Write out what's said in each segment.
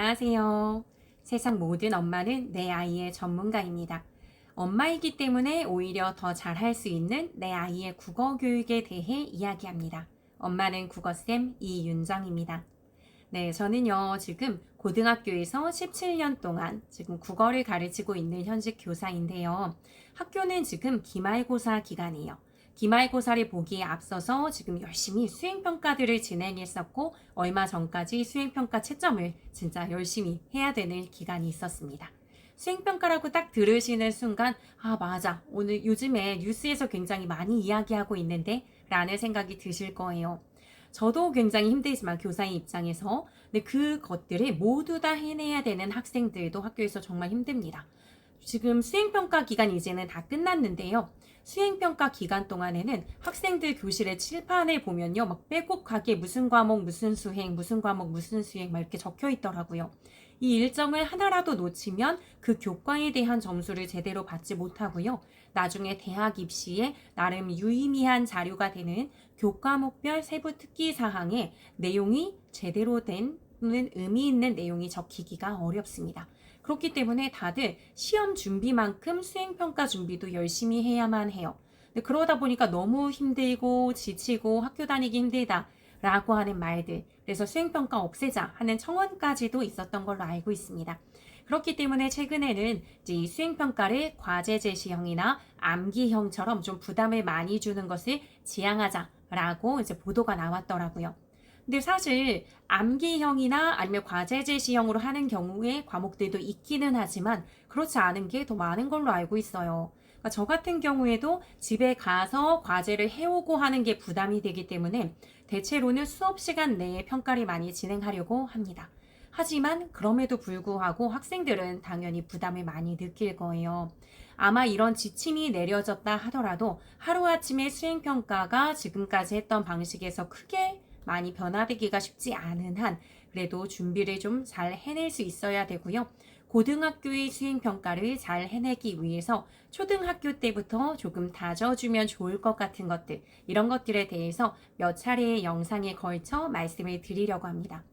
안녕하세요. 세상 모든 엄마는 내 아이의 전문가입니다. 엄마이기 때문에 오히려 더 잘할 수 있는 내 아이의 국어 교육에 대해 이야기합니다. 엄마는 국어쌤 이윤정입니다. 네, 저는요, 지금 고등학교에서 17년 동안 지금 국어를 가르치고 있는 현직 교사인데요. 학교는 지금 기말고사 기간이에요. 기말고사를 보기에 앞서서 지금 열심히 수행평가들을 진행했었고, 얼마 전까지 수행평가 채점을 진짜 열심히 해야 되는 기간이 있었습니다. 수행평가라고 딱 들으시는 순간, 아, 맞아. 오늘 요즘에 뉴스에서 굉장히 많이 이야기하고 있는데, 라는 생각이 드실 거예요. 저도 굉장히 힘들지만 교사의 입장에서 근데 그것들을 모두 다 해내야 되는 학생들도 학교에서 정말 힘듭니다. 지금 수행평가 기간 이제는 다 끝났는데요. 수행평가 기간 동안에는 학생들 교실의 칠판을 보면요. 막 빼곡하게 무슨 과목 무슨 수행, 무슨 과목 무슨 수행 막 이렇게 적혀 있더라고요. 이 일정을 하나라도 놓치면 그 교과에 대한 점수를 제대로 받지 못하고요. 나중에 대학 입시에 나름 유의미한 자료가 되는 교과목별 세부 특기 사항에 내용이 제대로 된 의미 있는 내용이 적히기가 어렵습니다. 그렇기 때문에 다들 시험 준비만큼 수행평가 준비도 열심히 해야만 해요. 근데 그러다 보니까 너무 힘들고 지치고 학교 다니기 힘들다 라고 하는 말들, 그래서 수행평가 없애자 하는 청원까지도 있었던 걸로 알고 있습니다. 그렇기 때문에 최근에는 이제 이 수행평가를 과제 제시형이나 암기형처럼 좀 부담을 많이 주는 것을 지양하자라고 이제 보도가 나왔더라고요. 근데 사실 암기형이나 아니면 과제 제시형으로 하는 경우에 과목들도 있기는 하지만 그렇지 않은 게 더 많은 걸로 알고 있어요. 그러니까 저 같은 경우에도 집에 가서 과제를 해오고 하는 게 부담이 되기 때문에 대체로는 수업 시간 내에 평가를 많이 진행하려고 합니다. 하지만 그럼에도 불구하고 학생들은 당연히 부담을 많이 느낄 거예요. 아마 이런 지침이 내려졌다 하더라도 하루아침에 수행평가가 지금까지 했던 방식에서 크게 많이 변화되기가 쉽지 않은 한 그래도 준비를 좀 잘 해낼 수 있어야 되고요. 고등학교의 수행평가를 잘 해내기 위해서 초등학교 때부터 조금 다져주면 좋을 것 같은 것들, 이런 것들에 대해서 몇 차례의 영상에 걸쳐 말씀을 드리려고 합니다.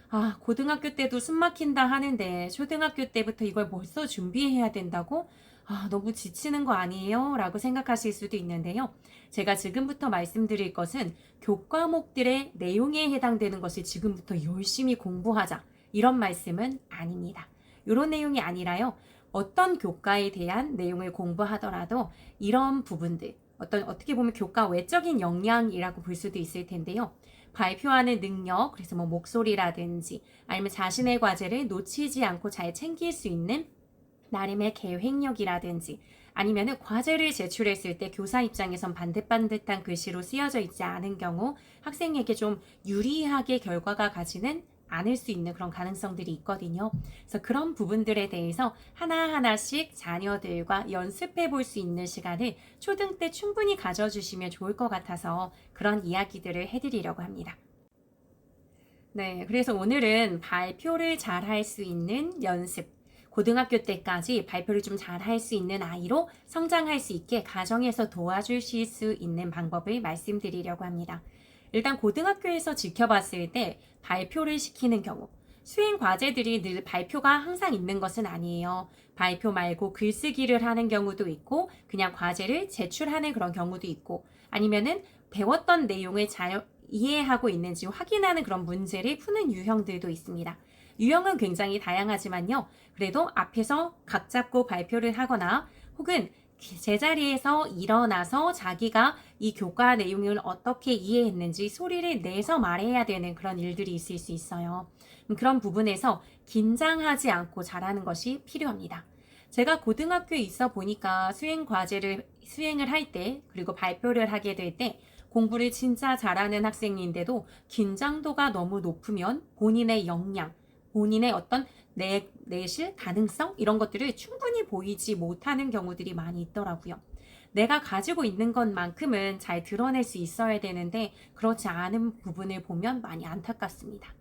아, 고등학교 때도 숨 막힌다 하는데 초등학교 때부터 이걸 벌써 준비해야 된다고? 아, 너무 지치는 거 아니에요? 라고 생각하실 수도 있는데요. 제가 지금부터 말씀드릴 것은 교과목들의 내용에 해당되는 것을 지금부터 열심히 공부하자. 이런 말씀은 아닙니다. 이런 내용이 아니라요. 어떤 교과에 대한 내용을 공부하더라도 이런 부분들, 어떻게 보면 교과 외적인 역량이라고 볼 수도 있을 텐데요. 발표하는 능력, 그래서 뭐 목소리라든지 아니면 자신의 과제를 놓치지 않고 잘 챙길 수 있는 나름의 계획력이라든지 아니면은 과제를 제출했을 때 교사 입장에선 반듯반듯한 글씨로 쓰여져 있지 않은 경우 학생에게 좀 유리하게 결과가 가지는 않을 수 있는 그런 가능성들이 있거든요. 그래서 그런 부분들에 대해서 하나하나씩 자녀들과 연습해 볼 수 있는 시간을 초등 때 충분히 가져주시면 좋을 것 같아서 그런 이야기들을 해드리려고 합니다. 네, 그래서 오늘은 발표를 잘 할 수 있는 연습, 고등학교 때까지 발표를 좀 잘 할 수 있는 아이로 성장할 수 있게 가정에서 도와주실 수 있는 방법을 말씀드리려고 합니다. 일단 고등학교에서 지켜봤을 때 발표를 시키는 경우, 수행 과제들이 늘 발표가 항상 있는 것은 아니에요. 발표 말고 글쓰기를 하는 경우도 있고, 그냥 과제를 제출하는 그런 경우도 있고, 아니면은 배웠던 내용을 잘 이해하고 있는지 확인하는 그런 문제를 푸는 유형들도 있습니다. 유형은 굉장히 다양하지만요. 그래도 앞에서 각 잡고 발표를 하거나 혹은 제자리에서 일어나서 자기가 이 교과 내용을 어떻게 이해했는지 소리를 내서 말해야 되는 그런 일들이 있을 수 있어요. 그런 부분에서 긴장하지 않고 잘하는 것이 필요합니다. 제가 고등학교에 있어 보니까 수행을 할 때, 그리고 발표를 하게 될 때, 공부를 진짜 잘하는 학생인데도 긴장도가 너무 높으면 본인의 역량, 본인의 어떤 내실 가능성 이런 것들을 충분히 보이지 못하는 경우들이 많이 있더라고요. 내가 가지고 있는 것만큼은 잘 드러낼 수 있어야 되는데 그렇지 않은 부분을 보면 많이 안타깝습니다.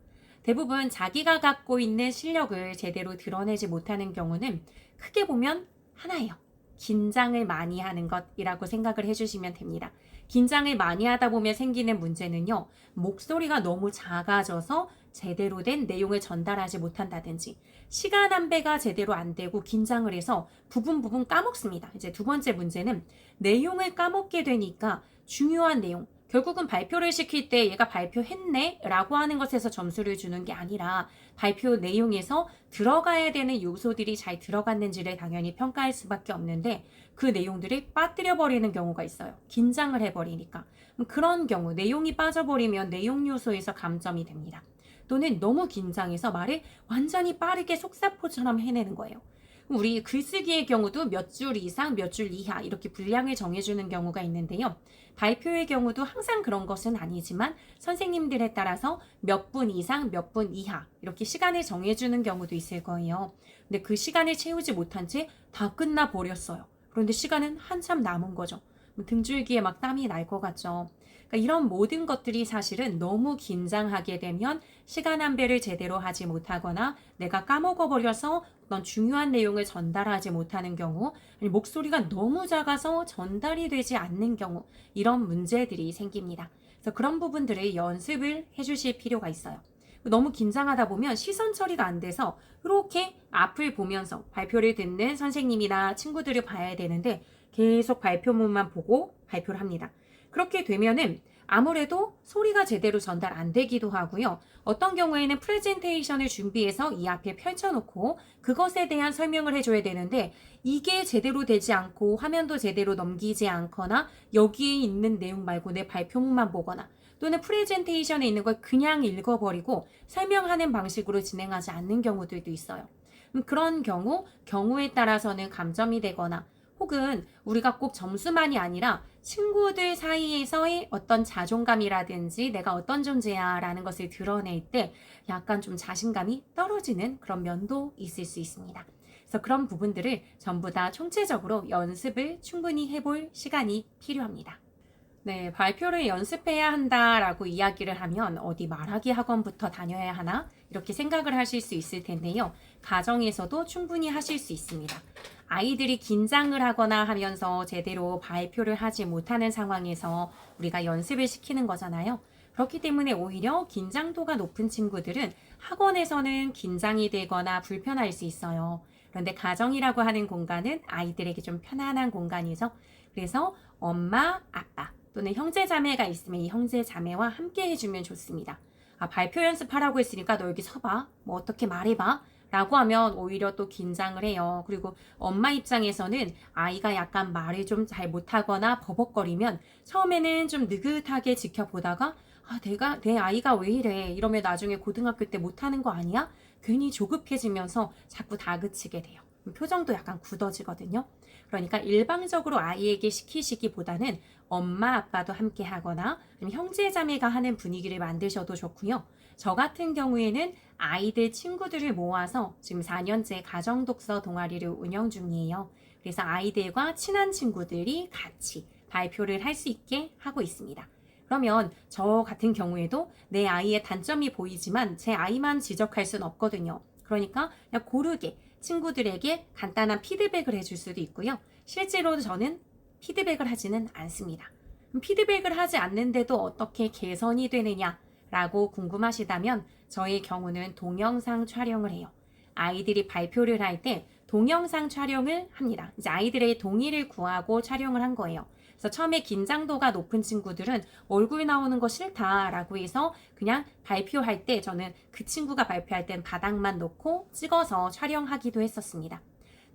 대부분 자기가 갖고 있는 실력을 제대로 드러내지 못하는 경우는 크게 보면 하나예요. 긴장을 많이 하는 것이라고 생각을 해주시면 됩니다. 긴장을 많이 하다 보면 생기는 문제는요, 목소리가 너무 작아져서 제대로 된 내용을 전달하지 못한다든지 시간 안배가 제대로 안 되고 긴장을 해서 부분 까먹습니다. 이제 두 번째 문제는 내용을 까먹게 되니까 중요한 내용, 결국은 발표를 시킬 때 얘가 발표했네 라고 하는 것에서 점수를 주는 게 아니라 발표 내용에서 들어가야 되는 요소들이 잘 들어갔는지를 당연히 평가할 수밖에 없는데 그 내용들을 빠뜨려 버리는 경우가 있어요. 긴장을 해버리니까. 그런 경우 내용이 빠져버리면 내용 요소에서 감점이 됩니다. 또는 너무 긴장해서 말을 완전히 빠르게 속사포처럼 해내는 거예요. 우리 글쓰기의 경우도 몇 줄 이상, 몇 줄 이하 이렇게 분량을 정해주는 경우가 있는데요. 발표의 경우도 항상 그런 것은 아니지만 선생님들에 따라서 몇 분 이상, 몇 분 이하 이렇게 시간을 정해주는 경우도 있을 거예요. 근데 그 시간을 채우지 못한 채 다 끝나 버렸어요. 그런데 시간은 한참 남은 거죠. 등줄기에 막 땀이 날 것 같죠. 그러니까 이런 모든 것들이 사실은 너무 긴장하게 되면 시간 안배를 제대로 하지 못하거나 내가 까먹어버려서 어떤 중요한 내용을 전달하지 못하는 경우, 아니 목소리가 너무 작아서 전달이 되지 않는 경우, 이런 문제들이 생깁니다. 그래서 그런 부분들을 연습을 해주실 필요가 있어요. 너무 긴장하다 보면 시선 처리가 안 돼서 이렇게 앞을 보면서 발표를 듣는 선생님이나 친구들을 봐야 되는데 계속 발표문만 보고 발표를 합니다. 그렇게 되면은 아무래도 소리가 제대로 전달 안 되기도 하고요. 어떤 경우에는 프레젠테이션을 준비해서 이 앞에 펼쳐놓고 그것에 대한 설명을 해줘야 되는데 이게 제대로 되지 않고 화면도 제대로 넘기지 않거나 여기에 있는 내용 말고 내 발표문만 보거나 또는 프레젠테이션에 있는 걸 그냥 읽어버리고 설명하는 방식으로 진행하지 않는 경우들도 있어요. 그런 경우에 따라서는 감점이 되거나 혹은 우리가 꼭 점수만이 아니라 친구들 사이에서의 어떤 자존감이라든지 내가 어떤 존재야 라는 것을 드러낼 때 약간 좀 자신감이 떨어지는 그런 면도 있을 수 있습니다. 그래서 그런 부분들을 전부 다 총체적으로 연습을 충분히 해볼 시간이 필요합니다. 네, 발표를 연습해야 한다라고 이야기를 하면 어디 말하기 학원부터 다녀야 하나? 이렇게 생각을 하실 수 있을 텐데요. 가정에서도 충분히 하실 수 있습니다. 아이들이 긴장을 하거나 하면서 제대로 발표를 하지 못하는 상황에서 우리가 연습을 시키는 거잖아요. 그렇기 때문에 오히려 긴장도가 높은 친구들은 학원에서는 긴장이 되거나 불편할 수 있어요. 그런데 가정이라고 하는 공간은 아이들에게 좀 편안한 공간이죠. 그래서 엄마, 아빠 또는 형제 자매가 있으면 이 형제 자매와 함께 해주면 좋습니다. 발표 연습하라고 했으니까 너 여기 서봐. 뭐 어떻게 말해봐. 라고 하면 오히려 또 긴장을 해요. 그리고 엄마 입장에서는 아이가 약간 말을 좀 잘 못하거나 버벅거리면 처음에는 좀 느긋하게 지켜보다가 내 아이가 왜 이래 이러면 나중에 고등학교 때 못하는 거 아니야? 괜히 조급해지면서 자꾸 다그치게 돼요. 표정도 약간 굳어지거든요. 그러니까 일방적으로 아이에게 시키시기보다는 엄마 아빠도 함께 하거나 형제 자매가 하는 분위기를 만드셔도 좋고요. 저 같은 경우에는 아이들 친구들을 모아서 지금 4년째 가정독서 동아리를 운영 중이에요. 그래서 아이들과 친한 친구들이 같이 발표를 할 수 있게 하고 있습니다. 그러면 저 같은 경우에도 내 아이의 단점이 보이지만 제 아이만 지적할 순 없거든요. 그러니까 그냥 고르게 친구들에게 간단한 피드백을 해줄 수도 있고요. 실제로 저는 피드백을 하지는 않습니다. 피드백을 하지 않는데도 어떻게 개선이 되느냐라고 궁금하시다면 저의 경우는 동영상 촬영을 해요. 아이들이 발표를 할 때 동영상 촬영을 합니다. 이제 아이들의 동의를 구하고 촬영을 한 거예요. 그래서 처음에 긴장도가 높은 친구들은 얼굴 나오는 거 싫다라고 해서 그냥 발표할 때 저는 그 친구가 발표할 땐 바닥만 놓고 찍어서 촬영하기도 했었습니다.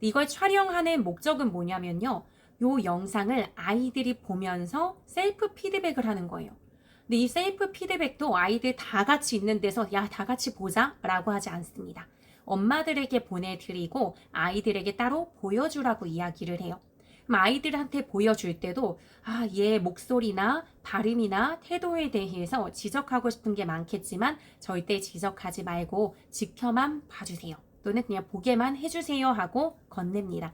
이걸 촬영하는 목적은 뭐냐면요. 요 영상을 아이들이 보면서 셀프 피드백을 하는 거예요. 근데 이 셀프 피드백도 아이들 다 같이 있는 데서 야, 다 같이 보자 라고 하지 않습니다. 엄마들에게 보내드리고 아이들에게 따로 보여주라고 이야기를 해요. 그럼 아이들한테 보여줄 때도 얘 목소리나 발음이나 태도에 대해서 지적하고 싶은 게 많겠지만 절대 지적하지 말고 지켜만 봐주세요. 또는 그냥 보게만 해주세요 하고 건넵니다.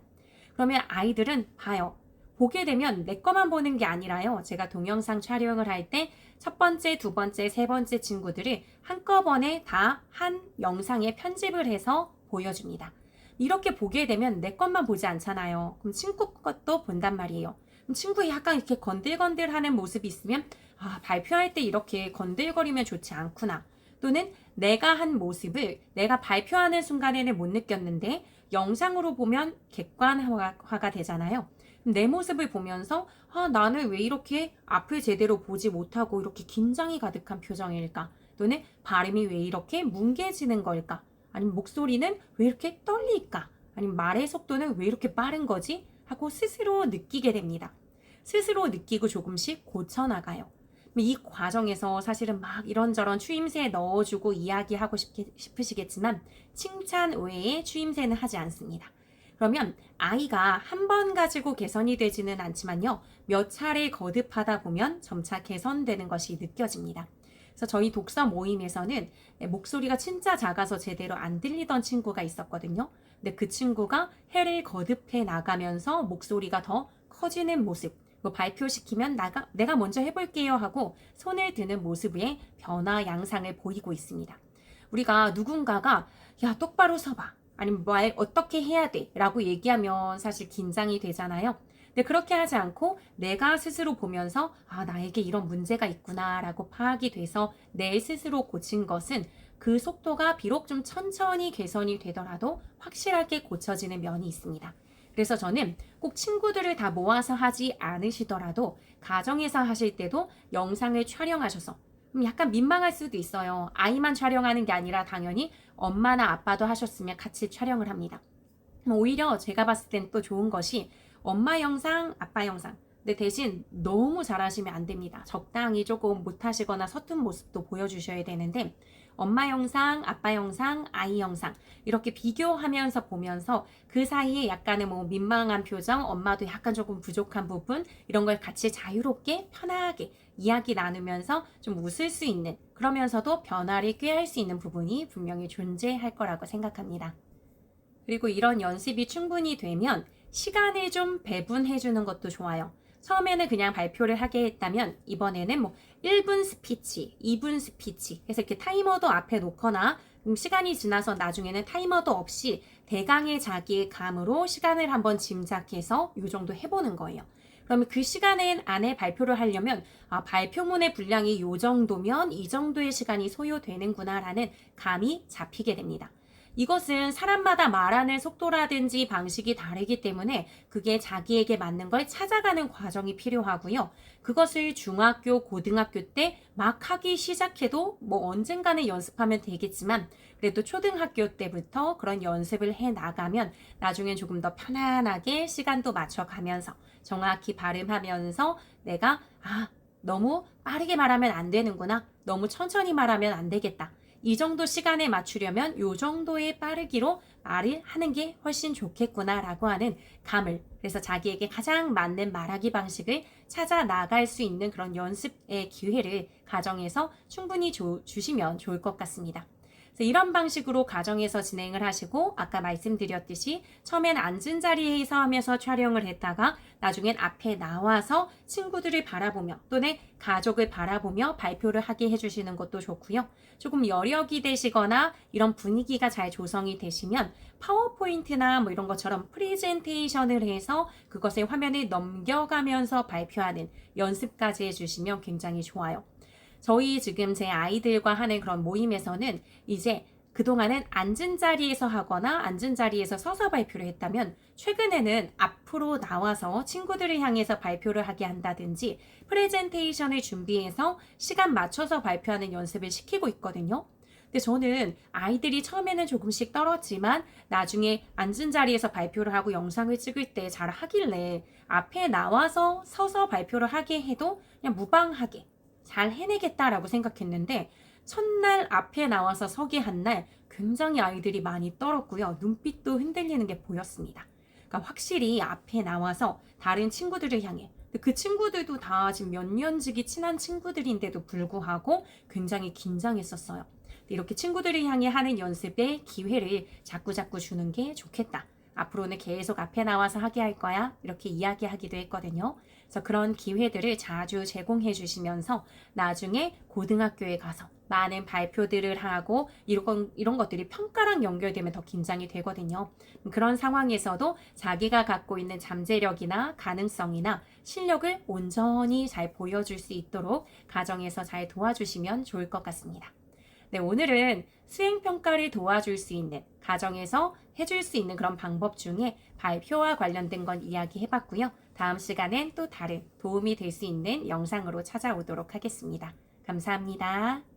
그러면 아이들은 봐요. 보게 되면 내 거만 보는 게 아니라요. 제가 동영상 촬영을 할 때 첫 번째, 두 번째, 세 번째 친구들을 한꺼번에 다 한 영상에 편집을 해서 보여줍니다. 이렇게 보게 되면 내 것만 보지 않잖아요. 그럼 친구 것도 본단 말이에요. 그럼 친구가 약간 이렇게 건들건들하는 모습이 있으면 발표할 때 이렇게 건들거리면 좋지 않구나. 또는 내가 한 모습을 내가 발표하는 순간에는 못 느꼈는데 영상으로 보면 객관화가 되잖아요. 내 모습을 보면서 나는 왜 이렇게 앞을 제대로 보지 못하고 이렇게 긴장이 가득한 표정일까? 또는 발음이 왜 이렇게 뭉개지는 걸까? 아니면 목소리는 왜 이렇게 떨릴까? 아니면 말의 속도는 왜 이렇게 빠른 거지? 하고 스스로 느끼게 됩니다. 스스로 느끼고 조금씩 고쳐나가요. 이 과정에서 사실은 막 이런저런 추임새 넣어주고 이야기하고 싶으시겠지만 칭찬 외에 추임새는 하지 않습니다. 그러면 아이가 한 번 가지고 개선이 되지는 않지만요. 몇 차례 거듭하다 보면 점차 개선되는 것이 느껴집니다. 그래서 저희 독서 모임에서는 목소리가 진짜 작아서 제대로 안 들리던 친구가 있었거든요. 근데 그 친구가 해를 거듭해 나가면서 목소리가 더 커지는 모습, 발표시키면 내가 먼저 해볼게요 하고 손을 드는 모습의 변화 양상을 보이고 있습니다. 우리가 누군가가 야 똑바로 서봐 아니면 말 어떻게 해야 돼 라고 얘기하면 사실 긴장이 되잖아요. 근데 그렇게 하지 않고 내가 스스로 보면서 나에게 이런 문제가 있구나 라고 파악이 돼서 내 스스로 고친 것은 그 속도가 비록 좀 천천히 개선이 되더라도 확실하게 고쳐지는 면이 있습니다. 그래서 저는 꼭 친구들을 다 모아서 하지 않으시더라도 가정에서 하실 때도 영상을 촬영하셔서 약간 민망할 수도 있어요. 아이만 촬영하는 게 아니라 당연히 엄마나 아빠도 하셨으면 같이 촬영을 합니다. 오히려 제가 봤을 땐 또 좋은 것이 엄마 영상, 아빠 영상. 근데 대신 너무 잘하시면 안 됩니다. 적당히 조금 못하시거나 서툰 모습도 보여주셔야 되는데 엄마 영상, 아빠 영상, 아이 영상 이렇게 비교하면서 보면서 그 사이에 약간의 민망한 표정, 엄마도 약간 조금 부족한 부분 이런 걸 같이 자유롭게 편하게 이야기 나누면서 좀 웃을 수 있는 그러면서도 변화를 꾀할 수 있는 부분이 분명히 존재할 거라고 생각합니다. 그리고 이런 연습이 충분히 되면 시간을 좀 배분해 주는 것도 좋아요. 처음에는 그냥 발표를 하게 했다면 이번에는 1분 스피치, 2분 스피치 해서 이렇게 타이머도 앞에 놓거나 시간이 지나서 나중에는 타이머도 없이 대강의 자기의 감으로 시간을 한번 짐작해서 이 정도 해보는 거예요. 그러면 그 시간 안에 발표를 하려면 발표문의 분량이 이 정도면 이 정도의 시간이 소요되는구나 라는 감이 잡히게 됩니다. 이것은 사람마다 말하는 속도라든지 방식이 다르기 때문에 그게 자기에게 맞는 걸 찾아가는 과정이 필요하고요. 그것을 중학교, 고등학교 때 막 하기 시작해도 언젠가는 연습하면 되겠지만 그래도 초등학교 때부터 그런 연습을 해 나가면 나중엔 조금 더 편안하게 시간도 맞춰가면서 정확히 발음하면서 내가 너무 빠르게 말하면 안 되는구나. 너무 천천히 말하면 안 되겠다. 이 정도 시간에 맞추려면 이 정도의 빠르기로 말을 하는 게 훨씬 좋겠구나 라고 하는 감을 그래서 자기에게 가장 맞는 말하기 방식을 찾아 나갈 수 있는 그런 연습의 기회를 가정에서 충분히 주시면 좋을 것 같습니다. 그래서 이런 방식으로 가정에서 진행을 하시고 아까 말씀드렸듯이 처음엔 앉은 자리에서 하면서 촬영을 했다가 나중엔 앞에 나와서 친구들을 바라보며 또는 가족을 바라보며 발표를 하게 해주시는 것도 좋고요. 조금 여력이 되시거나 이런 분위기가 잘 조성이 되시면 파워포인트나 이런 것처럼 프레젠테이션을 해서 그것을 화면에 넘겨가면서 발표하는 연습까지 해주시면 굉장히 좋아요. 저희 지금 제 아이들과 하는 그런 모임에서는 이제 그동안은 앉은 자리에서 하거나 앉은 자리에서 서서 발표를 했다면 최근에는 앞으로 나와서 친구들을 향해서 발표를 하게 한다든지 프레젠테이션을 준비해서 시간 맞춰서 발표하는 연습을 시키고 있거든요. 근데 저는 아이들이 처음에는 조금씩 떨었지만 나중에 앉은 자리에서 발표를 하고 영상을 찍을 때 잘 하길래 앞에 나와서 서서 발표를 하게 해도 그냥 무방하게 잘 해내겠다라고 생각했는데 첫날 앞에 나와서 서게 한 날 굉장히 아이들이 많이 떨었고요. 눈빛도 흔들리는 게 보였습니다. 그러니까 확실히 앞에 나와서 다른 친구들을 향해 그 친구들도 다 지금 몇 년지기 친한 친구들인데도 불구하고 굉장히 긴장했었어요. 이렇게 친구들을 향해 하는 연습의 기회를 자꾸자꾸 주는 게 좋겠다. 앞으로는 계속 앞에 나와서 하게 할 거야. 이렇게 이야기하기도 했거든요. 그래서 그런 기회들을 자주 제공해 주시면서 나중에 고등학교에 가서 많은 발표들을 하고 이런 것들이 평가랑 연결되면 더 긴장이 되거든요. 그런 상황에서도 자기가 갖고 있는 잠재력이나 가능성이나 실력을 온전히 잘 보여줄 수 있도록 가정에서 잘 도와주시면 좋을 것 같습니다. 네, 오늘은 수행평가를 도와줄 수 있는, 가정에서 해줄 수 있는 그런 방법 중에 발표와 관련된 건 이야기해봤고요. 다음 시간엔 또 다른 도움이 될 수 있는 영상으로 찾아오도록 하겠습니다. 감사합니다.